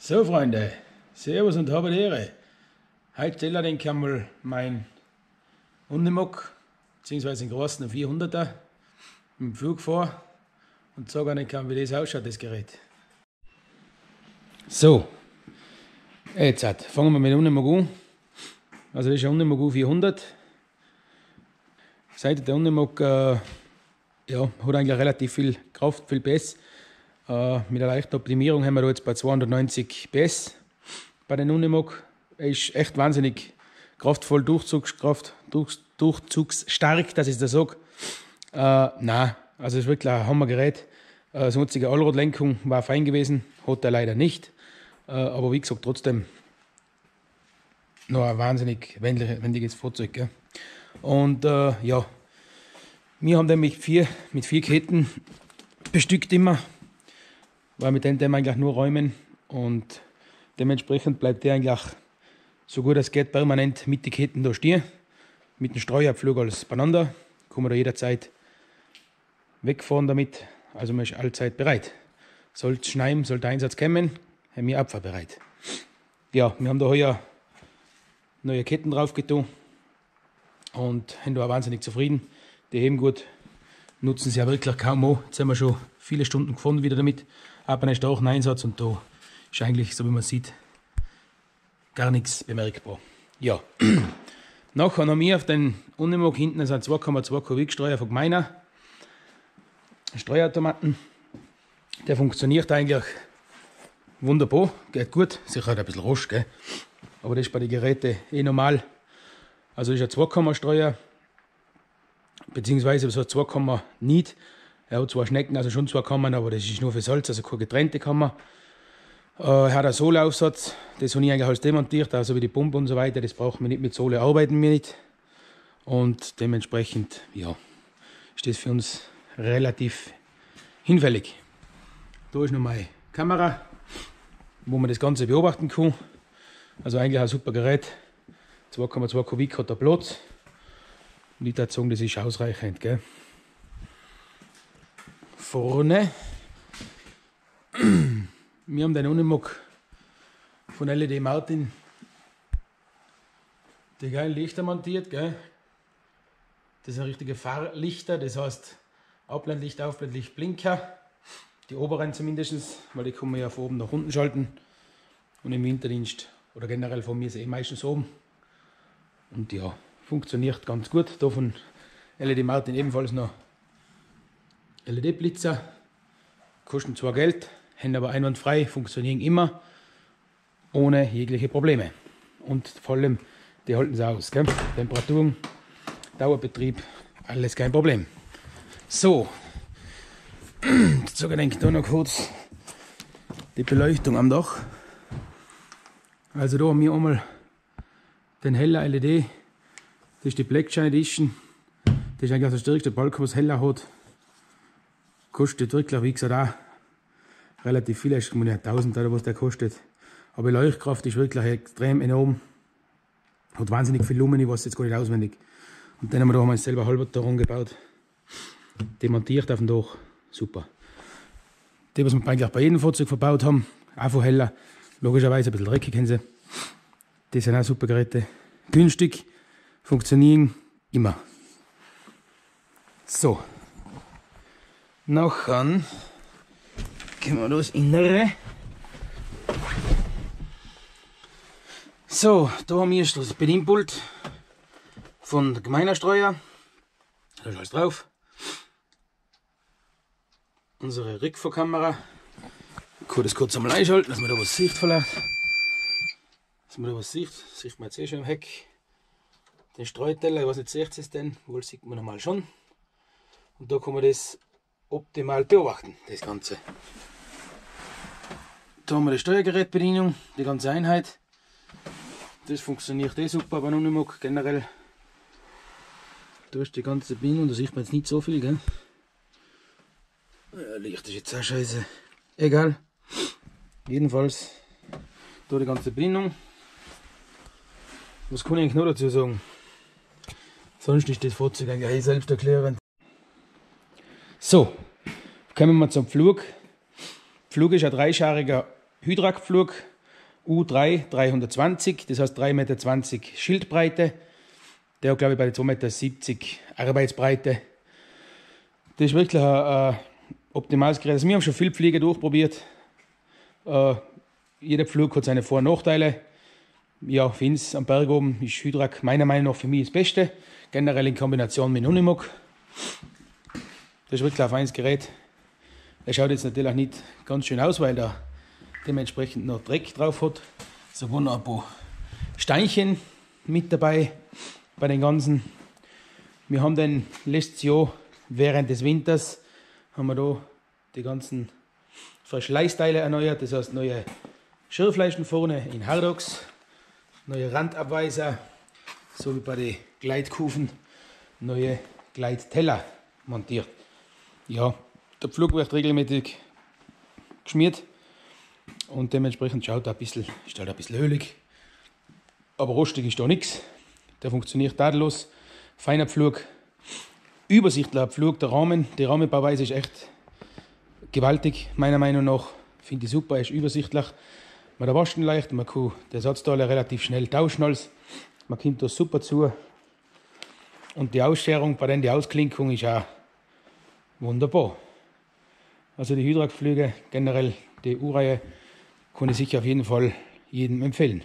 So Freunde, Servus und habe die Ehre. Heute stelle ich einmal mein Unimog, beziehungsweise den großen 400er im Flug vor und zeige euch, wie das ausschaut, das Gerät. So, jetzt fangen wir mit dem Unimog an. Also das ist ein Unimog U400. Seit der Unimog hat eigentlich relativ viel Kraft, viel PS. Mit einer leichten Optimierung haben wir da jetzt bei 290 PS bei den Unimog. Er ist echt wahnsinnig kraftvoll, durchzugsstark, dass ich das sage. Nein, also es ist wirklich ein Hammergerät. Das einzige Allradlenkung war fein gewesen, hat er leider nicht. Aber wie gesagt, trotzdem noch ein wahnsinnig wendiges Fahrzeug. Gell? Und wir haben den mit vier Ketten bestückt immer. Weil mit dem eigentlich nur räumen und dementsprechend bleibt der eigentlich so gut es geht permanent mit den Ketten da stehen. Mit dem Streuabflug alles beieinander. Kann man da jederzeit wegfahren damit. Also man ist allzeit bereit. Sollte es schneien, sollte Einsatz kommen, haben wir abfahrbereit. Ja, wir haben da heuer neue Ketten drauf getan und sind da auch wahnsinnig zufrieden. Die heben gut, nutzen sie ja wirklich kaum an. Jetzt haben wir schon viele Stunden gefahren wieder damit. Aber einen starken Einsatz und da ist eigentlich, so wie man sieht, gar nichts bemerkbar. Ja, nachher haben wir auf den Unimog hinten sind 2,2 Kubik Streuer von Gmeiner. Streuautomaten. Der funktioniert eigentlich wunderbar, geht gut. Sicher hat ein bisschen Rost, gell? Aber das ist bei den Geräten normal. Also ist ein 2-Kammer-Streuer, beziehungsweise so 2 Kammer nicht. Er hat 2 Schnecken, also schon 2 Kammern, aber das ist nur für Salz, also keine getrennte Kammer. Er hat einen Sohleaufsatz, das habe ich eigentlich alles demontiert, also wie die Pumpe und so weiter, das brauchen wir nicht, mit Sohle arbeiten wir nicht. Und dementsprechend, ist das für uns relativ hinfällig. Da ist noch meine Kamera, wo man das Ganze beobachten kann. Also eigentlich ein super Gerät, 2,2 Kubik hat er Platz. Und ich würde sagen, das ist ausreichend, gell? Vorne. Wir haben den Unimog von LED Martin die geilen Lichter montiert. Gell? Das sind richtige Fahrlichter, das heißt Abblendlicht, Aufblendlicht, Blinker. Die oberen zumindest, weil die kann man ja von oben nach unten schalten. Und im Winterdienst oder generell von mir ist meistens oben. Und ja, funktioniert ganz gut. Da von LED Martin ebenfalls noch LED-Blitzer, kosten zwar Geld, haben aber einwandfrei, funktionieren immer ohne jegliche Probleme. Und vor allem, die halten sie aus. Gell? Temperaturen, Dauerbetrieb, alles kein Problem. So, jetzt sage ich da noch kurz die Beleuchtung am Dach. Also da haben wir einmal den heller LED, das ist die Blackshine Edition. Das ist eigentlich der stärkste Balken, was heller hat. Kostet wirklich, wie gesagt, auch relativ viel. Ich meine, 1000 oder was der kostet. Aber die Leuchtkraft ist wirklich extrem enorm. Hat wahnsinnig viel Lumen, ich weiß jetzt gar nicht auswendig. Und dann haben wir da selber halber daran gebaut. Demontiert auf dem Dach. Super. Die, was wir eigentlich bei jedem Fahrzeug verbaut haben, einfach heller. Logischerweise ein bisschen dreckig, kennen Sie. Die sind auch super Geräte. Günstig, funktionieren immer. So. Nachher gehen wir das Innere. So, da haben wir das Bedienpult von der Gmeiner Streuer. Da ist alles drauf. Unsere Rückfahrkamera. Ich kann das kurz einmal einschalten, dass man da was sieht vielleicht. Dass man da was sieht, sieht man jetzt schon im Heck. Den Streuteller, ich weiß nicht, seht ihr es denn? Wohl sieht man normal schon. Und da kann man das optimal beobachten, das Ganze. Da haben wir die Steuergerätbedienung, die ganze Einheit. Das funktioniert super bei Unimog generell. Da ist die ganze Bedienung, da sieht man jetzt nicht so viel, gell? Ja, Licht ist jetzt auch scheiße. Egal. Jedenfalls da die ganze Bedienung. Was kann ich eigentlich noch dazu sagen? Sonst ist das Fahrzeug eigentlich selbst erklärend. So, kommen wir zum Pflug. Pflug ist ein dreischariger Hydrak-Pflug. U3 320, das heißt 3,20 Meter Schildbreite. Der hat, glaube ich, bei 2,70 Meter Arbeitsbreite. Das ist wirklich ein optimales Gerät. Also wir haben schon viel Pflege durchprobiert. Jeder Pflug hat seine Vor- und Nachteile. Ja, für uns am Berg oben ist Hydrak meiner Meinung nach für mich das Beste. Generell in Kombination mit Unimog. Das ist wirklich ein feines Gerät. Er schaut jetzt natürlich auch nicht ganz schön aus, weil er dementsprechend noch Dreck drauf hat. Sogar noch ein paar Steinchen mit dabei bei den ganzen. Wir haben dann letztes Jahr während des Winters haben wir da die ganzen Verschleißteile erneuert. Das heißt neue Schirrfleischen vorne in Hardox, neue Randabweiser, so wie bei den Gleitkufen, neue Gleitteller montiert. Ja, der Pflug wird regelmäßig geschmiert und dementsprechend schaut er ist halt ein bisschen ölig. Aber rostig ist da nichts. Der funktioniert tadellos. Feiner Pflug, übersichtlicher Pflug, der Rahmen, die Rahmenbauweise ist echt gewaltig, meiner Meinung nach. Finde ich super, ist übersichtlich. Man wascht ihn leicht, man kann die Ersatzteile relativ schnell tauschen. Man kommt da super zu. Und die Ausscherung, bei denen die Ausklinkung ist auch wunderbar. Also die Hydrak-Pflüge, generell die U-Reihe, kann ich sicher auf jeden Fall jedem empfehlen.